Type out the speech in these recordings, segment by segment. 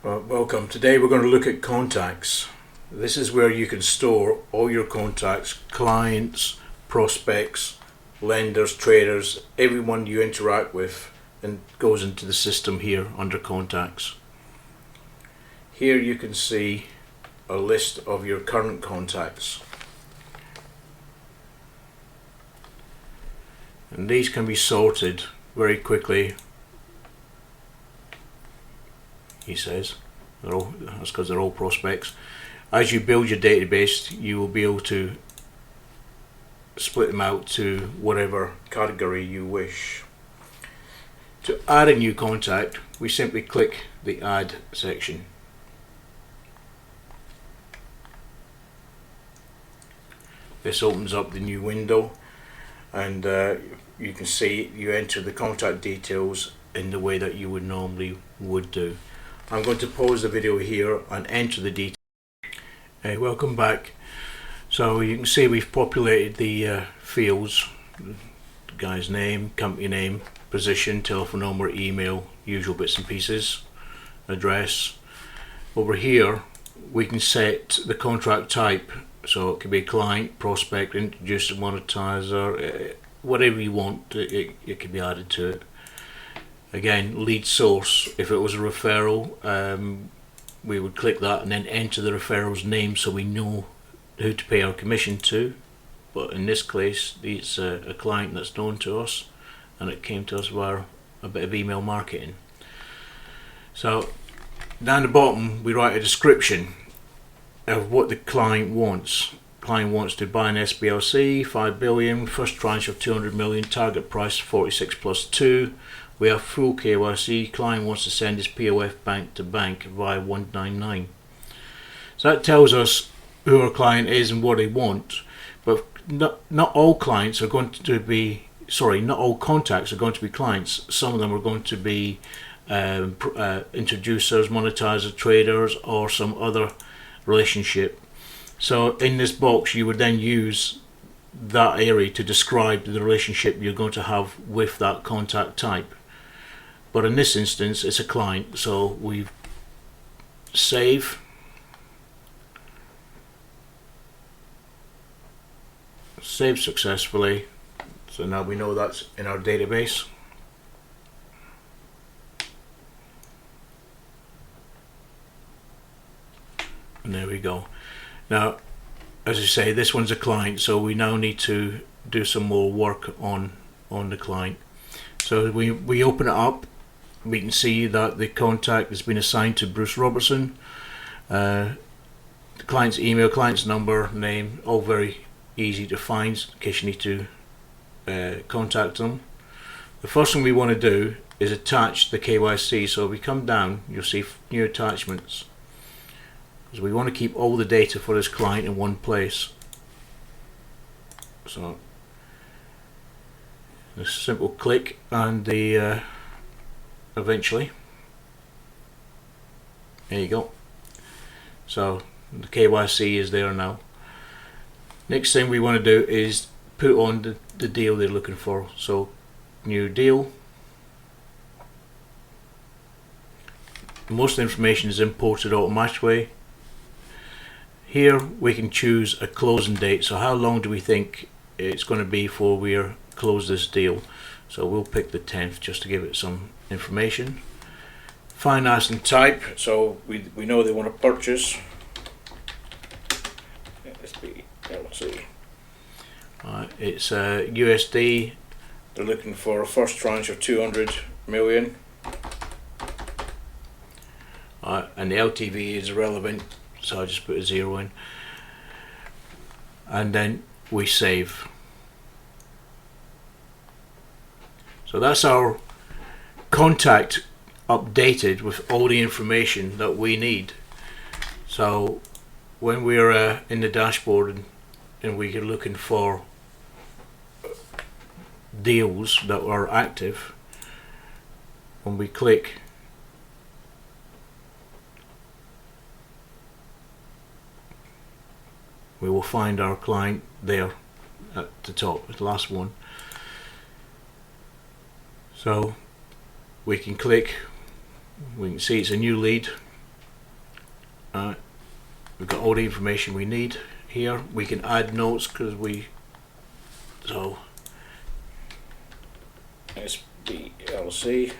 Welcome. Today we're going to look at contacts. This is where you can store all your contacts, clients, prospects, lenders, traders, everyone you interact with, and goes into the system here under contacts. Here you can see a list of your current contacts. And these can be sorted very quickly. He says that's because they're all prospects. As you build your database, you will be able to split them out to whatever category you wish. To add a new contact, we simply click the add section. This opens up the new window, and you can see you enter the contact details in the way that you would normally do. I'm going to pause the video here and enter the details. Welcome back. So you can see we've populated the fields: the guy's name, company name, position, telephone number, email, usual bits and pieces, address. Over here we can set the contract type, so it could be client, prospect, introducer, monetizer, whatever you want, it can be added to it. Again, lead source, if it was a referral, we would click that and then enter the referral's name so we know who to pay our commission to. But in this case, it's a client that's known to us, and it came to us via a bit of email marketing. So down the bottom we write a description of what the client wants. Client wants to buy an SBLC, 5 billion, first tranche of 200 million, target price 46 plus 2. We have full KYC. Client wants to send his POF bank to bank via 199. So that tells us who our client is and what they want. But not all clients are going to be, not all contacts are going to be clients. Some of them are going to be introducers, monetizers, traders, or some other relationship. So in this box you would then use that area to describe the relationship you're going to have with that contact type. But in this instance it's a client, so we save, successfully. So now we know that's in our database. And there we go. Now, as I say, this one's a client, so we now need to do some more work on the client. So we open it up. We can see that the contact has been assigned to Bruce Robertson. The client's email, client's number, name, all very easy to find in case you need to contact them. The first thing we want to do is attach the KYC. So if we come down, you'll see new attachments, because we want to keep all the data for this client in one place. So a simple click and the eventually, there you go. So the KYC is there now. Next thing we want to do is put on the deal they're looking for. So new deal. Most information is imported automatically. Here we can choose a closing date, so how long do we think it's going to be before we close this deal. So we'll pick the 10th just to give it some information. Financing type, so we know they want to purchase. SBLC. It's USD. They're looking for a first tranche of 200 million. And the LTV is irrelevant, so I just put a 0 in. And then we save. So that's our contact updated with all the information that we need. So when we're in the dashboard and we're looking for deals that are active, when we click, we will find our client there at the top, the last one. So we can click, we can see it's a new lead, We've got all the information we need here. We can add notes because so SBLC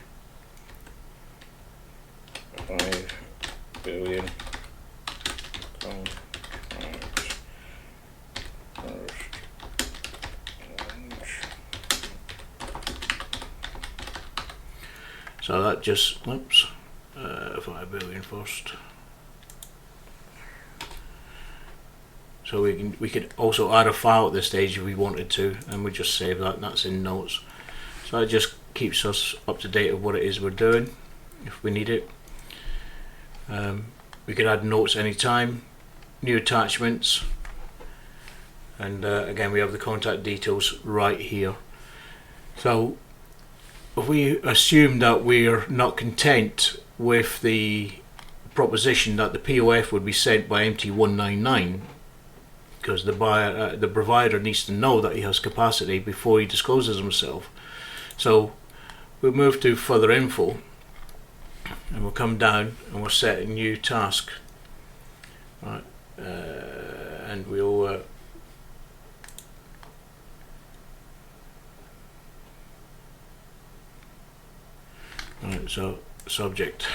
5 billion contract first launch. So that just 5 billion first. So we could also add a file at this stage if we wanted to, and we just save that, and that's in notes. So that just keeps us up to date of what it is we're doing if we need it. We can add notes anytime, new attachments, and again we have the contact details right here. So if we assume that we're not content with the proposition that the POF would be sent by MT199, because the provider needs to know that he has capacity before he discloses himself. So we'll move to further info, and we'll come down and we'll set a new task, right? And we'll right, so subject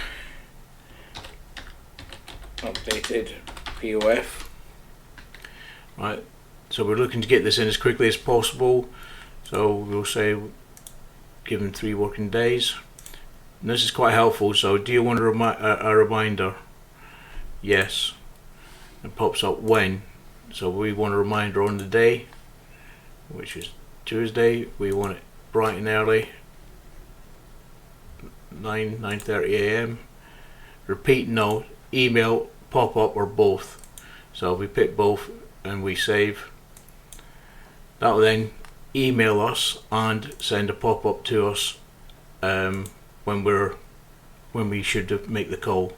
updated POF. Right, so we're looking to get this in as quickly as possible, so we'll say give them 3 working days. And this is quite helpful. So do you want a reminder? Yes. It pops up when, so we want a reminder on the day, which is Tuesday. We want it bright and early, 9:30 AM. Repeat no, email, pop up, or both. So we pick both and we save. That will then email us and send a pop-up to us when we should make the call.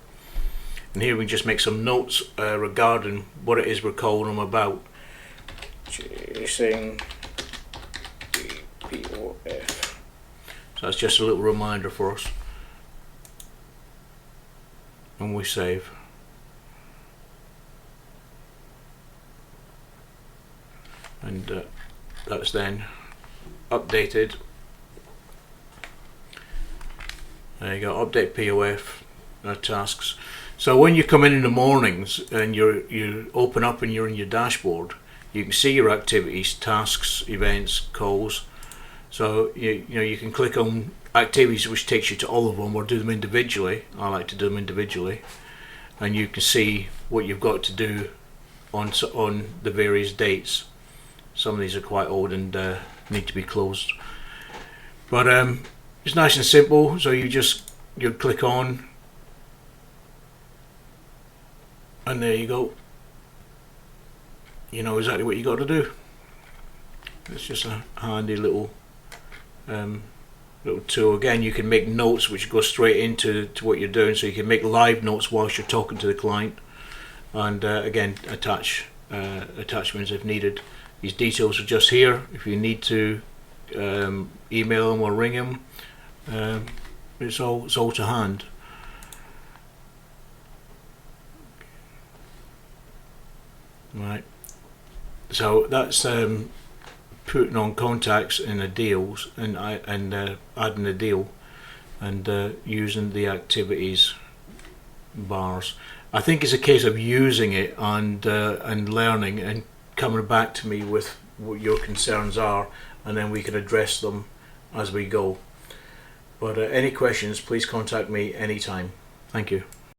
And here we just make some notes regarding what it is we're calling them about. Chasing the POF. So that's just a little reminder for us. And we save. And that's then updated. There you go, update POF tasks. So when you come in the mornings and you open up and you're in your dashboard, you can see your activities, tasks, events, calls. So you can click on activities, which takes you to all of them, or do them individually. I like to do them individually, and you can see what you've got to do on the various dates. Some of these are quite old and need to be closed, but it's nice and simple. So you click on, and there you go. You know exactly what you got to do. It's just a handy little tool. Again, you can make notes which go straight into what you're doing, so you can make live notes whilst you're talking to the client, and again attach attachments if needed. These details are just here if you need to email them or ring them. It's all to hand. Right, so that's putting on contacts in the deals and adding a deal and using the activities bars. I think it's a case of using it and learning and coming back to me with what your concerns are, and then we can address them as we go. But any questions, please contact me anytime. Thank you.